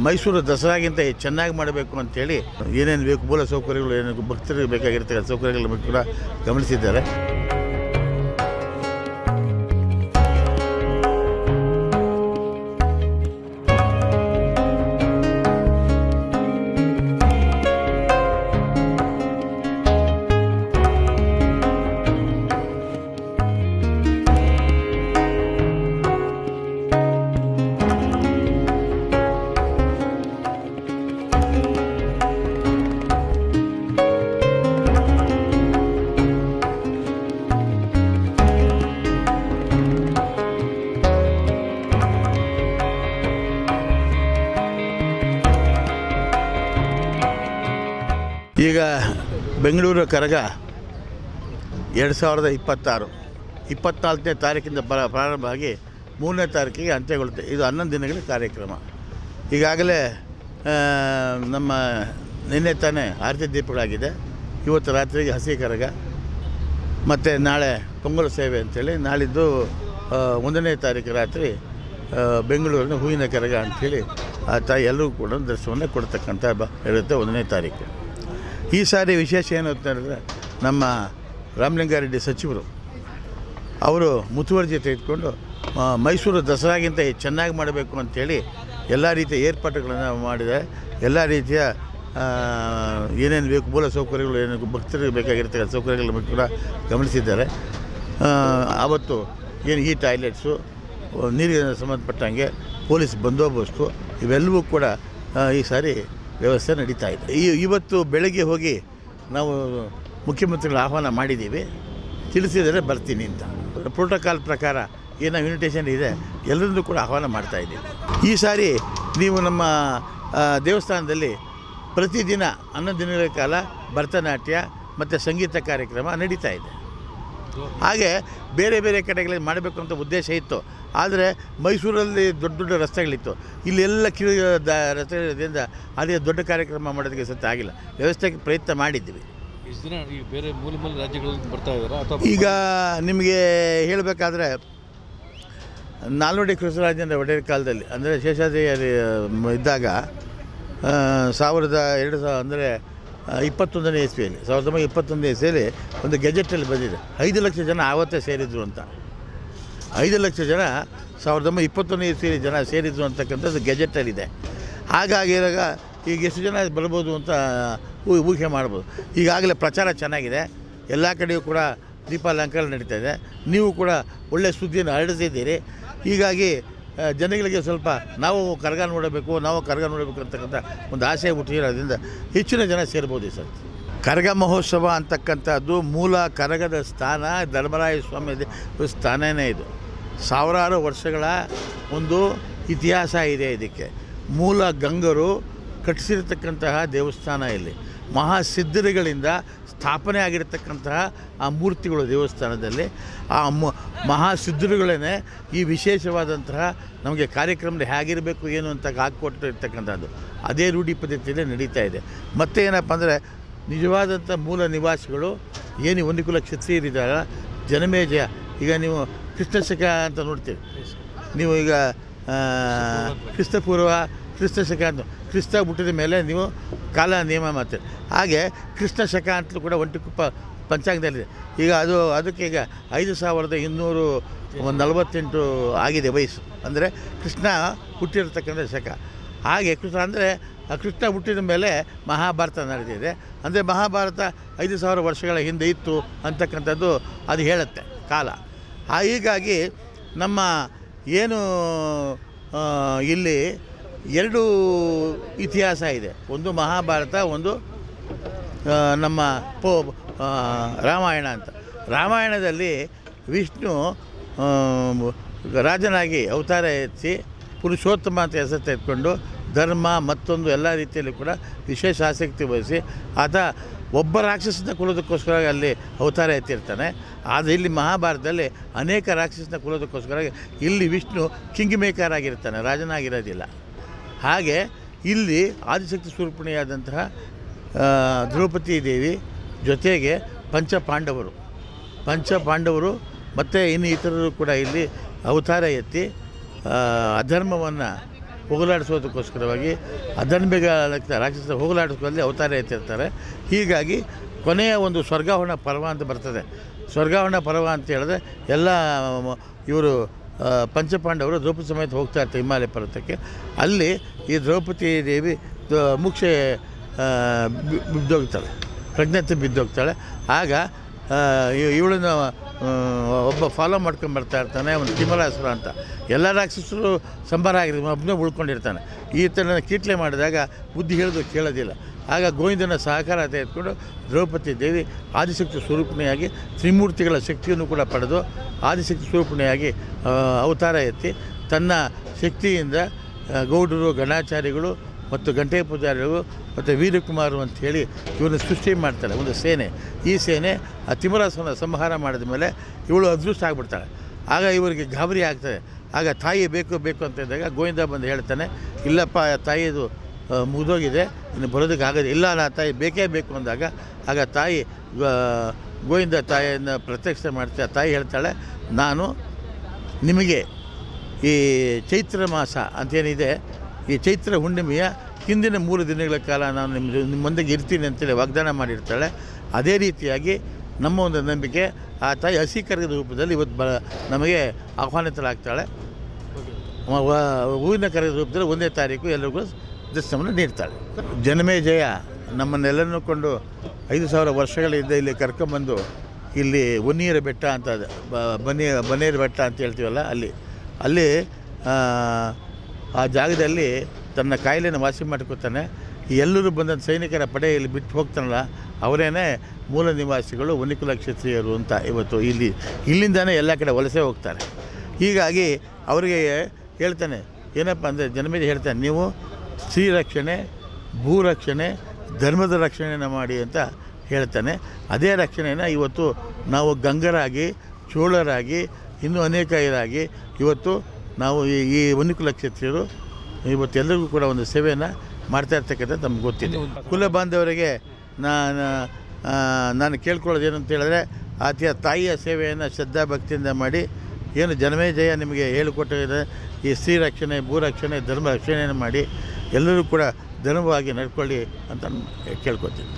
ಮೈಸೂರು ದಸರಾಗಿಂತ ಚೆನ್ನಾಗಿ ಮಾಡಬೇಕು ಅಂಥೇಳಿ ಏನೇನು ಬೇಕು ಮೂಲ ಸೌಕರ್ಯಗಳು ಏನೇನು ಭಕ್ತರಿಗೆ ಬೇಕಾಗಿರ್ತಕ್ಕಂಥ ಸೌಕರ್ಯಗಳ ಕೂಡ ಗಮನಿಸಿದ್ದಾರೆ. ಈಗ ಬೆಂಗಳೂರು ಕರಗ 2026 24ನೇ ತಾರೀಕಿಂದ ಪ್ರಾರಂಭ ಆಗಿ 3ನೇ ತಾರೀಕಿಗೆ ಅಂತ್ಯಗೊಳ್ಳುತ್ತೆ. ಇದು 11 ದಿನಗಳ ಕಾರ್ಯಕ್ರಮ. ಈಗಾಗಲೇ ನಮ್ಮ ನಿನ್ನೆ ತಾನೇ ಆರತಿ ದೀಪಗಳಾಗಿದೆ. ಇವತ್ತು ರಾತ್ರಿಗೆ ಹಸಿ ಕರಗ ಮತ್ತು ನಾಳೆ ಪೊಂಗಲ್ ಸೇವೆ ಅಂಥೇಳಿ ನಾಳಿದ್ದು 1ನೇ ತಾರೀಕು ರಾತ್ರಿ ಬೆಂಗಳೂರಿನ ಹೂವಿನ ಕರಗ ಅಂಥೇಳಿ ತಾಯಿ ಎಲ್ಲರೂ ಕೂಡ ದರ್ಶನವನ್ನು ಕೊಡ್ತಕ್ಕಂಥ ಇರುತ್ತೆ 1ನೇ ತಾರೀಕು. ಈ ಸಾರಿ ವಿಶೇಷ ಏನು ಅಂತ ಹೇಳಿದ್ರೆ ನಮ್ಮ ರಾಮಲಿಂಗಾರೆಡ್ಡಿ ಸಚಿವರು ಅವರು ಮುತುವರ್ಜಿ ತೆಗೆದುಕೊಂಡು ಮೈಸೂರು ದಸರಾಗಿಂತ ಚೆನ್ನಾಗಿ ಮಾಡಬೇಕು ಅಂಥೇಳಿ ಎಲ್ಲ ರೀತಿಯ ಏರ್ಪಾಟುಗಳನ್ನು ಮಾಡಿದೆ. ಎಲ್ಲ ರೀತಿಯ ಏನೇನು ಬೇಕು ಮೂಲ ಸೌಕರ್ಯಗಳು ಏನೇನು ಭಕ್ತರಿಗೆ ಬೇಕಾಗಿರ್ತಕ್ಕಂಥ ಸೌಕರ್ಯಗಳ ಕೂಡ ಗಮನಿಸಿದ್ದಾರೆ. ಆವತ್ತು ಏನು ಈ ಟಾಯ್ಲೆಟ್ಸು, ನೀರಿಗೆ ಸಂಬಂಧಪಟ್ಟಂಗೆ ಪೊಲೀಸ್ ಬಂದೋಬಸ್ತು ಇವೆಲ್ಲವೂ ಕೂಡ ಈ ಸಾರಿ ವ್ಯವಸ್ಥೆ ನಡೀತಾ ಇದೆ. ಇವತ್ತು ಬೆಳಗ್ಗೆ ಹೋಗಿ ನಾವು ಮುಖ್ಯಮಂತ್ರಿಗಳ ಆಹ್ವಾನ ಮಾಡಿದ್ದೀವಿ, ತಿಳಿಸಿದರೆ ಬರ್ತೀನಿ ಅಂತ. ಪ್ರೋಟೋಕಾಲ್ ಪ್ರಕಾರ ಏನೋ ಇನ್ವಿಟೇಷನ್ ಇದೆ ಎಲ್ಲರನ್ನೂ ಕೂಡ ಆಹ್ವಾನ ಮಾಡ್ತಾಯಿದ್ದೀವಿ. ಈ ಸಾರಿ ನೀವು ನಮ್ಮ ದೇವಸ್ಥಾನದಲ್ಲಿ ಪ್ರತಿದಿನ 11 ದಿನಗಳ ಕಾಲ ಭರತನಾಟ್ಯ ಮತ್ತು ಸಂಗೀತ ಕಾರ್ಯಕ್ರಮ ನಡೀತಾ ಇದೆ. ಹಾಗೆ ಬೇರೆ ಬೇರೆ ಕಡೆಗಳಲ್ಲಿ ಮಾಡಬೇಕು ಅಂತ ಉದ್ದೇಶ ಇತ್ತು. ಆದರೆ ಮೈಸೂರಲ್ಲಿ ದೊಡ್ಡ ದೊಡ್ಡ ರಸ್ತೆಗಳಿತ್ತು, ಇಲ್ಲೆಲ್ಲ ರಸ್ತೆಗಳಿಂದ ಅದೇ ದೊಡ್ಡ ಕಾರ್ಯಕ್ರಮ ಮಾಡೋದಕ್ಕೆ ಸತ್ಯ ಆಗಿಲ್ಲ. ವ್ಯವಸ್ಥೆಗೆ ಪ್ರಯತ್ನ ಮಾಡಿದ್ದೀವಿ. ಇಷ್ಟು ದಿನ ಈ ಬೇರೆ ಮೂಲ ರಾಜ್ಯಗಳಲ್ಲಿ ಬರ್ತಾ ಇದ್ದಾರೆ ಅಥವಾ ಈಗ ನಿಮಗೆ ಹೇಳಬೇಕಾದ್ರೆ ನಾಲ್ವಡಿ ಕೃಷ್ಣರಾಜೇಂದ್ರ ಒಡೆಯರ್ ಕಾಲದಲ್ಲಿ ಅಂದರೆ ಶೇಷಾದ್ರಿಯಲ್ಲಿ ಇದ್ದಾಗ 2000 ಅಂದರೆ 21ನೇ ಇಸ್ವಿಯಲ್ಲಿ 1921ನೇ ಇಸ್ವಿಯಲ್ಲಿ ಒಂದು ಗೆಜೆಟಲ್ಲಿ ಬಂದಿದೆ 5 ಲಕ್ಷ ಜನ ಆವತ್ತೇ ಸೇರಿದ್ರು ಅಂತ. 5 ಲಕ್ಷ ಜನ 1921ನೇ ಇಸ್ವಿಯಲ್ಲಿ ಜನ ಸೇರಿದ್ರು ಅಂತಕ್ಕಂಥದ್ದು ಗೆಜೆಟಲ್ಲಿದೆ. ಹಾಗಾಗಿರಾಗ ಈಗ ಎಷ್ಟು ಜನ ಬರ್ಬೋದು ಅಂತ ಊಹೆ ಮಾಡ್ಬೋದು. ಈಗಾಗಲೇ ಪ್ರಚಾರ ಚೆನ್ನಾಗಿದೆ, ಎಲ್ಲ ಕಡೆಯೂ ಕೂಡ ದೀಪಾಲಂಕಾರ ನಡೀತಾ ಇದೆ. ನೀವು ಕೂಡ ಒಳ್ಳೆಯ ಸುದ್ದಿಯನ್ನು ಹರಡಿಸಿದ್ದೀರಿ. ಹೀಗಾಗಿ ಜನಗಳಿಗೆ ಸ್ವಲ್ಪ ನಾವು ಕರಗ ನೋಡಬೇಕು ಅಂತಕ್ಕಂಥ ಒಂದು ಆಸೆ ಹುಟ್ಟಿರೋದ್ರಿಂದ ಹೆಚ್ಚಿನ ಜನ ಸೇರ್ಬೋದು ಸರ್. ಕರಗ ಮಹೋತ್ಸವ ಅಂತಕ್ಕಂಥದ್ದು ಮೂಲ ಕರಗದ ಸ್ಥಾನ ಧರ್ಮರಾಯ ಸ್ವಾಮಿ ಸ್ಥಾನವೇ ಇದು. ಸಾವಿರಾರು ವರ್ಷಗಳ ಒಂದು ಇತಿಹಾಸ ಇದೆ ಇದಕ್ಕೆ. ಮೂಲ ಗಂಗರು ಕಟ್ಟಿಸಿರ್ತಕ್ಕಂತಹ ದೇವಸ್ಥಾನ ಇಲ್ಲಿ. ಮಹಾಸಿದ್ಧರುಗಳಿಂದ ಸ್ಥಾಪನೆ ಆಗಿರತಕ್ಕಂತಹ ಆ ಮೂರ್ತಿಗಳು ದೇವಸ್ಥಾನದಲ್ಲಿ. ಆ ಮಹಾಸಿದ್ಧರುಗಳೇ ಈ ವಿಶೇಷವಾದಂತಹ ನಮಗೆ ಕಾರ್ಯಕ್ರಮದಲ್ಲಿ ಹೇಗಿರಬೇಕು ಏನು ಅಂತ ಹಾಕ್ಕೊಟ್ಟಿರ್ತಕ್ಕಂಥದ್ದು ಅದೇ ರೂಢಿ ಪದ್ಧತಿಯಲ್ಲೇ ನಡೀತಾ ಇದೆ. ಮತ್ತು ಏನಪ್ಪ ಅಂದರೆ ನಿಜವಾದಂಥ ಮೂಲ ನಿವಾಸಿಗಳು ಏನು ಒಂದು ಕುಲ ಕ್ಷತ್ರಿಯರಿದ್ದಾರೆ ಜನಮೇಜಯ. ಈಗ ನೀವು ಕೃಷ್ಣಶಕ ಅಂತ ನೋಡ್ತೀವಿ, ನೀವು ಈಗ ಕ್ರಿಸ್ತಪೂರ್ವ ಕ್ರಿಸ್ತಶಕ ಅಂತ ಕ್ರಿಸ್ತ ಹುಟ್ಟಿದ ಮೇಲೆ ನೀವು ಕಾಲ ನಿಯಮ ಮಾಡ್ತೀರಿ. ಹಾಗೆ ಕೃಷ್ಣಶಕ ಅಂತಲೂ ಕೂಡ ಒಂಟಿಕೊಪ್ಪ ಪಂಚಾಂಗದಲ್ಲಿದೆ. ಈಗ ಅದಕ್ಕೆ ಈಗ 5248 ಆಗಿದೆ ವಯಸ್ಸು. ಅಂದರೆ ಕೃಷ್ಣ ಹುಟ್ಟಿರ್ತಕ್ಕಂಥ ಶಕ. ಹಾಗೆ ಕೃಷ್ಣ ಹುಟ್ಟಿದ ಮೇಲೆ ಮಹಾಭಾರತ ನಡೆದಿದೆ. ಅಂದರೆ ಮಹಾಭಾರತ 5000 ವರ್ಷಗಳ ಹಿಂದೆ ಇತ್ತು ಅಂತಕ್ಕಂಥದ್ದು ಅದು ಹೇಳುತ್ತೆ ಕಾಲ. ಹೀಗಾಗಿ ನಮ್ಮ ಏನು ಇಲ್ಲಿ 2 ಇತಿಹಾಸ ಇದೆ, ಒಂದು ಮಹಾಭಾರತ, ಒಂದು ನಮ್ಮ ರಾಮಾಯಣ ಅಂತ. ರಾಮಾಯಣದಲ್ಲಿ ವಿಷ್ಣು ರಾಜನಾಗಿ ಅವತಾರ ಎತ್ತಿ ಪುರುಷೋತ್ತಮ ಅಂತ ಹೆಸರು ತೆಗೆದುಕೊಂಡು ಧರ್ಮ ಮತ್ತೊಂದು ಎಲ್ಲ ರೀತಿಯಲ್ಲಿ ಕೂಡ ವಿಶೇಷ ಆಸಕ್ತಿ ವಹಿಸಿ ಆತ ಒಬ್ಬ ರಾಕ್ಷಸನ ಕೊಲ್ಲೋದಕ್ಕೋಸ್ಕರ ಅಲ್ಲಿ ಅವತಾರ ಎತ್ತಿರ್ತಾನೆ. ಆದರೆ ಇಲ್ಲಿ ಮಹಾಭಾರತದಲ್ಲಿ ಅನೇಕ ರಾಕ್ಷಸನ ಕೊಲ್ಲೋದಕ್ಕೋಸ್ಕರ ಇಲ್ಲಿ ವಿಷ್ಣು ಕಿಂಗ್ ಮೇಕರ್ ಆಗಿರ್ತಾನೆ, ರಾಜನಾಗಿರೋದಿಲ್ಲ. ಹಾಗೆ ಇಲ್ಲಿ ಆದಿಶಕ್ತಿ ಸ್ವರೂಪಿಣಿಯಾದಂತಹ ದ್ರೌಪದಿ ದೇವಿ ಜೊತೆಗೆ ಪಂಚಪಾಂಡವರು ಮತ್ತು ಇನ್ನು ಇತರರು ಕೂಡ ಇಲ್ಲಿ ಅವತಾರ ಎತ್ತಿ ಅಧರ್ಮವನ್ನು ಹೋಗಲಾಡಿಸೋದಕ್ಕೋಸ್ಕರವಾಗಿ ಅಧರ್ಮಿಕ ರಾಕ್ಷಸ ಹೋಗಲಾಡಿಸೋದಲ್ಲಿ ಅವತಾರ ಎತ್ತಿರ್ತಾರೆ. ಹೀಗಾಗಿ ಕೊನೆಯ ಒಂದು ಸ್ವರ್ಗಾವರಣ ಪರ್ವ ಅಂತ ಬರ್ತದೆ. ಸ್ವರ್ಗಾವರಣ ಪರ್ವ ಅಂತ ಹೇಳಿದ್ರೆ ಎಲ್ಲ ಇವರು ಪಂಚಪಾಂಡವರು ದ್ರೌಪದಿ ಸಮೇತ ಹೋಗ್ತಾ ಇರ್ತಾರೆ ಹಿಮಾಲಯ ಪರ್ವತಕ್ಕೆ. ಅಲ್ಲಿ ಈ ದ್ರೌಪದಿ ದೇವಿ ಮುಕ್ಷೆ ಬಿದ್ದೋಗ್ತಾಳೆ, ಪ್ರಜ್ಞತೆ ಬಿದ್ದೋಗ್ತಾಳೆ. ಆಗ ಇವಳನ್ನು ಒಬ್ಬ ಫಾಲೋ ಮಾಡ್ಕೊಂಡು ಬರ್ತಾ ಇರ್ತಾನೆ, ಒಂದು ತಿಮ್ಮರಾಸುರ ಅಂತ. ಎಲ್ಲ ರಾಕ್ಷಸರು ಸಂಬಾರ ಆಗಿರ್ತಾರೆ, ಒಬ್ಬನೇ ಉಳ್ಕೊಂಡಿರ್ತಾನೆ. ಈತನ ಕೀಟ್ಲೆ ಮಾಡಿದಾಗ ಬುದ್ಧಿ ಹೇಳೋದು ಕೇಳೋದಿಲ್ಲ. ಆಗ ಗೋವಿಂದನ ಸಹಕಾರ ತೆಗೆದುಕೊಂಡು ದ್ರೌಪದಿ ದೇವಿ ಆದಿಶಕ್ತಿ ಸ್ವರೂಪಿಣಿಯಾಗಿ ತ್ರಿಮೂರ್ತಿಗಳ ಶಕ್ತಿಯನ್ನು ಕೂಡ ಪಡೆದು ಆದಿಶಕ್ತಿ ಸ್ವರೂಪಿಣಿಯಾಗಿ ಅವತಾರ ಎತ್ತಿ ತನ್ನ ಶಕ್ತಿಯಿಂದ ಗೌಡರು, ಗಣಾಚಾರಿಗಳು ಮತ್ತು ಗಂಟೆ ಪೂಜಾರಿಗಳು ಮತ್ತು ವೀರಕುಮಾರು ಅಂಥೇಳಿ ಇವ್ರನ್ನ ಸೃಷ್ಟಿ ಮಾಡ್ತಾಳೆ ಒಂದು ಸೇನೆ. ಈ ಸೇನೆ ಆ ತಿಮ್ಮರಾಸನ ಸಂಹಾರ ಮಾಡಿದ ಮೇಲೆ ಇವಳು ಅದೃಷ್ಟ ಆಗಿಬಿಡ್ತಾಳೆ. ಆಗ ಇವರಿಗೆ ಗಾಬರಿ ಆಗ್ತದೆ. ಆಗ ತಾಯಿ ಬೇಕು ಬೇಕು ಅಂತ ಇದ್ದಾಗ ಗೋವಿಂದ ಬಂದು ಹೇಳ್ತಾನೆ, ಇಲ್ಲಪ್ಪ ತಾಯಿದು ಮುಗಿದೋಗಿದೆ, ಇನ್ನು ಬರೋದಕ್ಕಾಗೋದು ಇಲ್ಲ, ನಾ ತಾಯಿ ಬೇಕೇ ಬೇಕು ಅಂದಾಗ ಆಗ ತಾಯಿ ಗೋವಿಂದ ತಾಯಿಯನ್ನು ಪ್ರತ್ಯಕ್ಷ ಮಾಡ್ತಾ ತಾಯಿ ಹೇಳ್ತಾಳೆ, ನಾನು ನಿಮಗೆ ಈ ಚೈತ್ರ ಮಾಸ ಅಂತೇನಿದೆ, ಈ ಚೈತ್ರ ಹುಣ್ಣಿಮೆಯ ಹಿಂದಿನ 3 ದಿನಗಳ ಕಾಲ ನಾನು ನಿಮ್ಮ ಮುಂದೆಗೆ ಇರ್ತೀನಿ ಅಂತೇಳಿ ವಾಗ್ದಾನ ಮಾಡಿರ್ತಾಳೆ. ಅದೇ ರೀತಿಯಾಗಿ ನಮ್ಮ ಒಂದು ನಂಬಿಕೆ, ಆ ತಾಯಿ ಹಸಿ ಕರೆದ ರೂಪದಲ್ಲಿ ಇವತ್ತು ನಮಗೆ ಆಹ್ವಾನಿತರಾಗ್ತಾಳೆ. ಹೂವಿನ ಕರೆದ ರೂಪದಲ್ಲಿ 1ನೇ ತಾರೀಕು ಎಲ್ಲರಿಗೂ ದರ್ಶನವನ್ನು ನೀಡ್ತಾಳೆ. ಜನಮೇಜಯ ನಮ್ಮನ್ನೆಲ್ಲನೂ ಕೊಂಡು 5,000 ವರ್ಷಗಳಿಂದ ಇಲ್ಲಿ ಕರ್ಕೊಂಬಂದು ಇಲ್ಲಿ ಒನ್ನೀರ ಬೆಟ್ಟ ಅಂತ ಬನ್ನೇರು ಬೆಟ್ಟ ಅಂತ ಹೇಳ್ತೀವಲ್ಲ, ಅಲ್ಲಿ ಆ ಜಾಗದಲ್ಲಿ ತನ್ನ ಕಾಯಿಲೆಯನ್ನು ವಾಸಿ ಮಾಡ್ಕೊತಾನೆ. ಎಲ್ಲರೂ ಬಂದಂಥ ಸೈನಿಕರ ಪಡೆಯಲ್ಲಿ ಬಿಟ್ಟು ಹೋಗ್ತಾನಲ್ಲ, ಅವರೇನೆ ಮೂಲ ನಿವಾಸಿಗಳು ವನಿಕುಲ ಕ್ಷತ್ರಿಯರು ಅಂತ ಇವತ್ತು ಇಲ್ಲಿಂದಾನೇ ಎಲ್ಲ ಕಡೆ ವಲಸೆ ಹೋಗ್ತಾರೆ. ಹೀಗಾಗಿ ಅವರಿಗೆ ಹೇಳ್ತಾನೆ, ಏನಪ್ಪ ಅಂದರೆ ಜನಮೇಜಯ ಹೇಳ್ತಾನೆ, ನೀವು ಸ್ತ್ರೀ ರಕ್ಷಣೆ, ಭೂ ರಕ್ಷಣೆ, ಧರ್ಮದ ರಕ್ಷಣೆಯನ್ನು ಮಾಡಿ ಅಂತ ಹೇಳ್ತಾನೆ. ಅದೇ ರಕ್ಷಣೆಯನ್ನು ಇವತ್ತು ನಾವು ಗಂಗರಾಗಿ, ಚೋಳರಾಗಿ, ಇನ್ನೂ ಅನೇಕ ಇರಾಗಿ ಇವತ್ತು ನಾವು ಈ ವನಿಕುಲ ಕ್ಷತ್ರಿಯರು ಇವತ್ತೆಲ್ಲರಿಗೂ ಕೂಡ ಒಂದು ಸೇವೆಯನ್ನು ಮಾಡ್ತಾ ಇರ್ತಕ್ಕಂಥದ್ದು ನಮ್ಗೆ ಗೊತ್ತಿದೆ. ಕುಲ ಬಾಂಧವರಿಗೆ ನಾನು ಕೇಳ್ಕೊಳ್ಳೋದು ಏನು ಅಂತ ಹೇಳಿದ್ರೆ, ಆಕೆಯ ತಾಯಿಯ ಸೇವೆಯನ್ನು ಶ್ರದ್ಧಾ ಭಕ್ತಿಯಿಂದ ಮಾಡಿ, ಏನು ಜನಮೇಜಯ ನಿಮಗೆ ಹೇಳಿಕೊಟ್ಟಿದೆ, ಈ ಸ್ತ್ರೀ ರಕ್ಷಣೆ, ಭೂ ರಕ್ಷಣೆ, ಧರ್ಮ ರಕ್ಷಣೆಯನ್ನು ಮಾಡಿ ಎಲ್ಲರೂ ಕೂಡ ಧರ್ಮವಾಗಿ ನಡ್ಕೊಳ್ಳಿ ಅಂತ ಕೇಳ್ಕೊತೀನಿ.